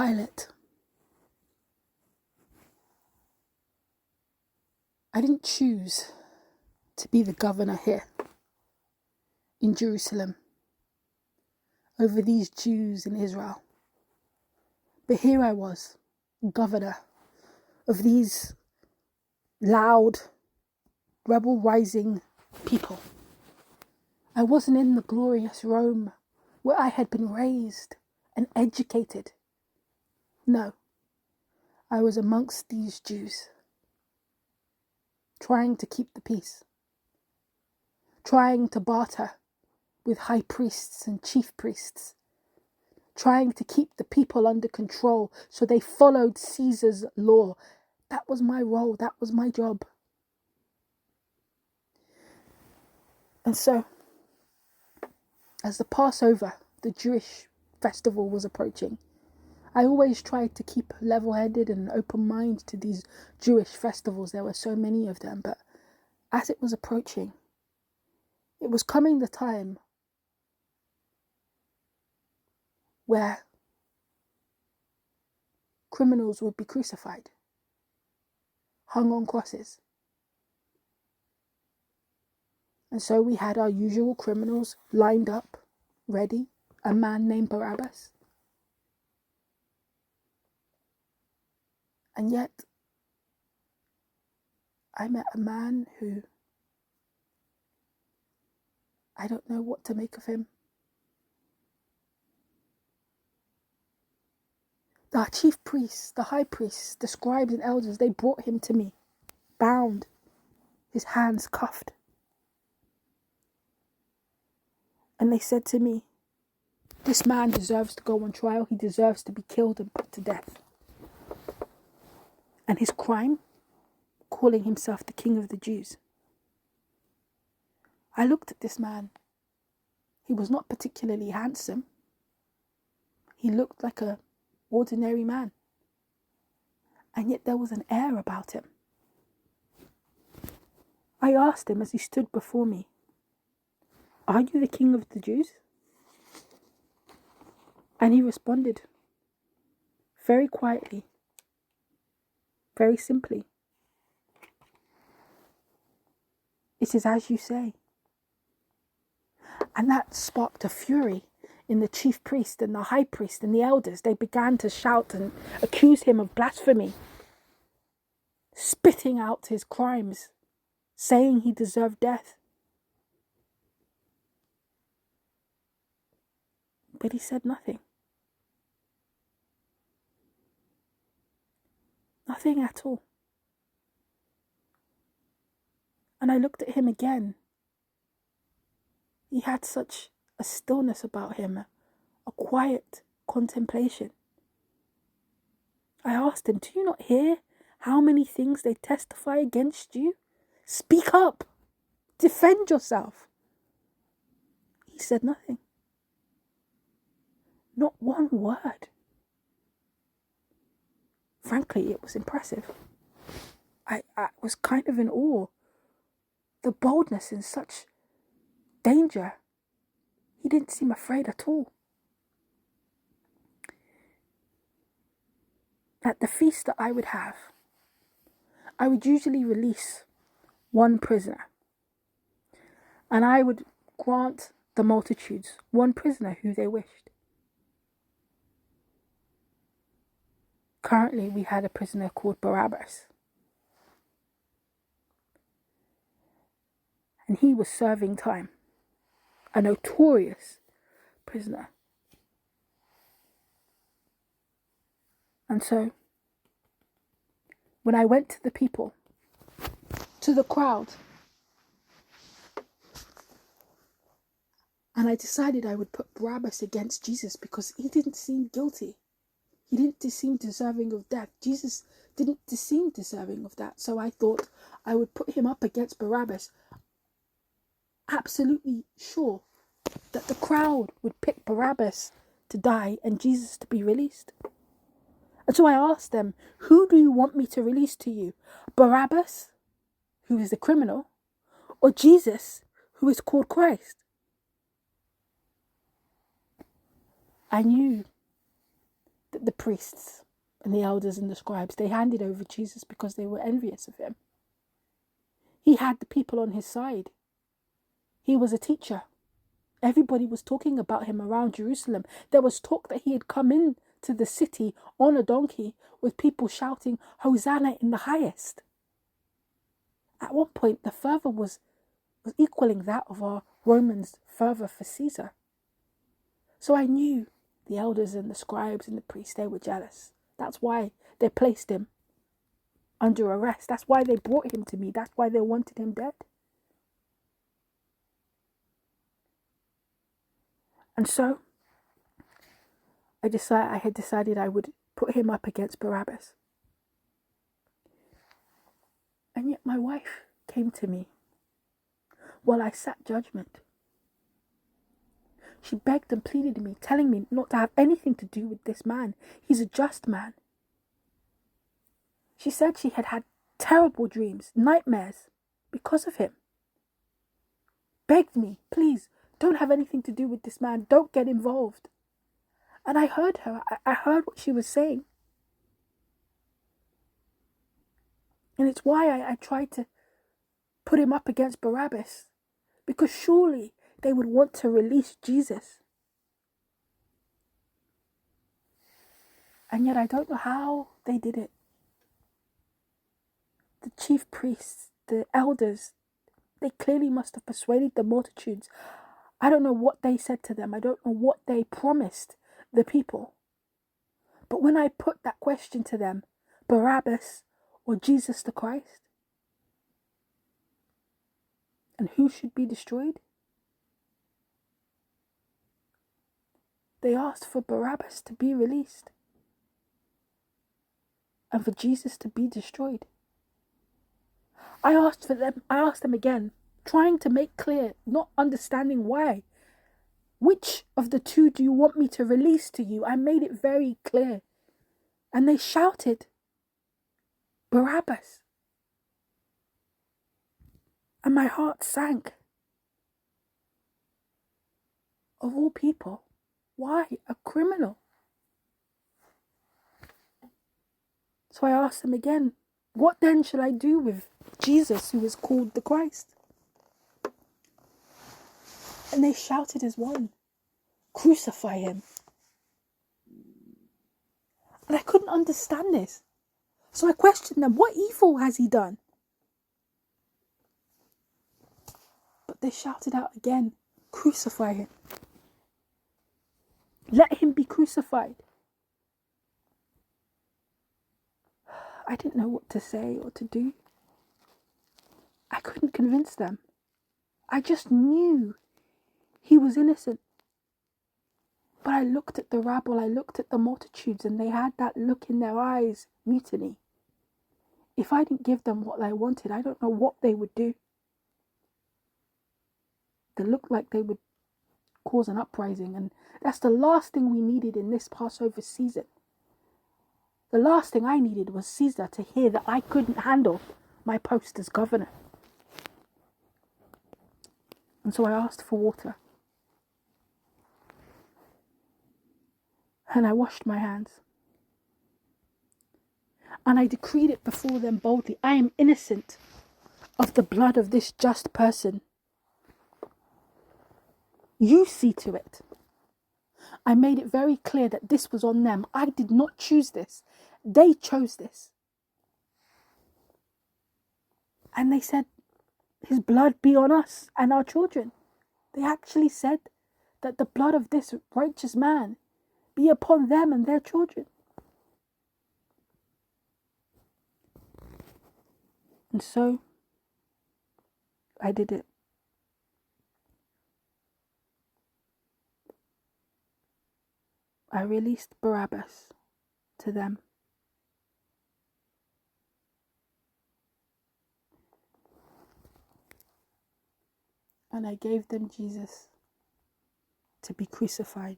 Pilate, I didn't choose to be the governor here in Jerusalem over these Jews in Israel. But here I was, governor of these loud, rebel-rising people. I wasn't in the glorious Rome where I had been raised and educated. No, I was amongst these Jews, trying to keep the peace, trying to barter with high priests and chief priests, trying to keep the people under control so they followed Caesar's law. That was my role, that was my job. And so, as the Passover, the Jewish festival, was approaching, I always tried to keep level-headed and an open mind to these Jewish festivals. There were so many of them, but as it was approaching, it was coming the time where criminals would be crucified, hung on crosses. And so we had our usual criminals lined up, ready, a man named Barabbas. And yet, I met a man who, I don't know what to make of him. The chief priests, the high priests, the scribes and elders, they brought him to me, bound, his hands cuffed. And they said to me, this man deserves to go on trial. He deserves to be killed and put to death. And his crime? Calling himself the King of the Jews. I looked at this man. He was not particularly handsome. He looked like an ordinary man. And yet there was an air about him. I asked him as he stood before me, are you the King of the Jews? And he responded very quietly, very simply, it is as you say. And that sparked a fury in the chief priest and the high priest and the elders. They began to shout and accuse him of blasphemy, spitting out his crimes, saying he deserved death. But he said nothing. Nothing at all. And I looked at him again. He had such a stillness about him, a quiet contemplation. I asked him, do you not hear how many things they testify against you? Speak up. Defend yourself. He said nothing. Not one word. Frankly, it was impressive. I was kind of in awe. The boldness in such danger. He didn't seem afraid at all. At the feast that I would have, I would usually release one prisoner. And I would grant the multitudes one prisoner who they wished. Currently, we had a prisoner called Barabbas. And he was serving time. A notorious prisoner. And so, when I went to the people, to the crowd, and I decided I would put Barabbas against Jesus because he didn't seem guilty. He didn't seem deserving of death. Jesus didn't seem deserving of that. So I thought I would put him up against Barabbas, absolutely sure that the crowd would pick Barabbas to die and Jesus to be released. And so I asked them, who do you want me to release to you? Barabbas, who is the criminal, or Jesus, who is called Christ? I knew the priests and the elders and the scribes, they handed over Jesus because they were envious of him. He had the people on his side. He was a teacher. Everybody was talking about him around Jerusalem. There was talk that he had come in to the city on a donkey with people shouting, "Hosanna in the highest." At one point, the fervour was equaling that of our Romans' fervour for Caesar. So I knew the elders and the scribes and the priests, they were jealous. That's why they placed him under arrest. That's why they brought him to me. That's why they wanted him dead. And so I had decided I would put him up against Barabbas. And yet my wife came to me while I sat judgment. She begged and pleaded to me, telling me not to have anything to do with this man. He's a just man. She said she had had terrible dreams, nightmares, because of him. Begged me, please, don't have anything to do with this man. Don't get involved. And I heard her. I heard what she was saying. And it's why I tried to put him up against Barabbas. Because surely they would want to release Jesus. And yet I don't know how they did it. The chief priests, the elders, they clearly must have persuaded the multitudes. I don't know what they said to them. I don't know what they promised the people. But when I put that question to them, Barabbas or Jesus the Christ, and who should be destroyed? They asked for Barabbas to be released and for Jesus to be destroyed. I asked them again, trying to make clear, not understanding why. Which of the two do you want me to release to you? I made it very clear. And they shouted, Barabbas. And my heart sank. Of all people, why a criminal? So I asked them again, what then shall I do with Jesus, who is called the Christ? And they shouted as one, crucify him. And I couldn't understand this. So I questioned them, what evil has he done? But they shouted out again, crucify him. Let him be crucified. I didn't know what to say or to do. I couldn't convince them. I just knew he was innocent. But I looked at the rabble, I looked at the multitudes, and they had that look in their eyes, mutiny. If I didn't give them what they wanted, I don't know what they would do. They looked like they would cause an uprising, and that's the last thing we needed in this Passover season. The last thing I needed was Caesar to hear that I couldn't handle my post as governor. And so I asked for water. And I washed my hands. And I decreed it before them boldly. I am innocent of the blood of this just person. You see to it. I made it very clear that this was on them. I did not choose this. They chose this. And they said, his blood be on us and our children. They actually said that the blood of this righteous man be upon them and their children. And so I did it. I released Barabbas to them. And I gave them Jesus to be crucified.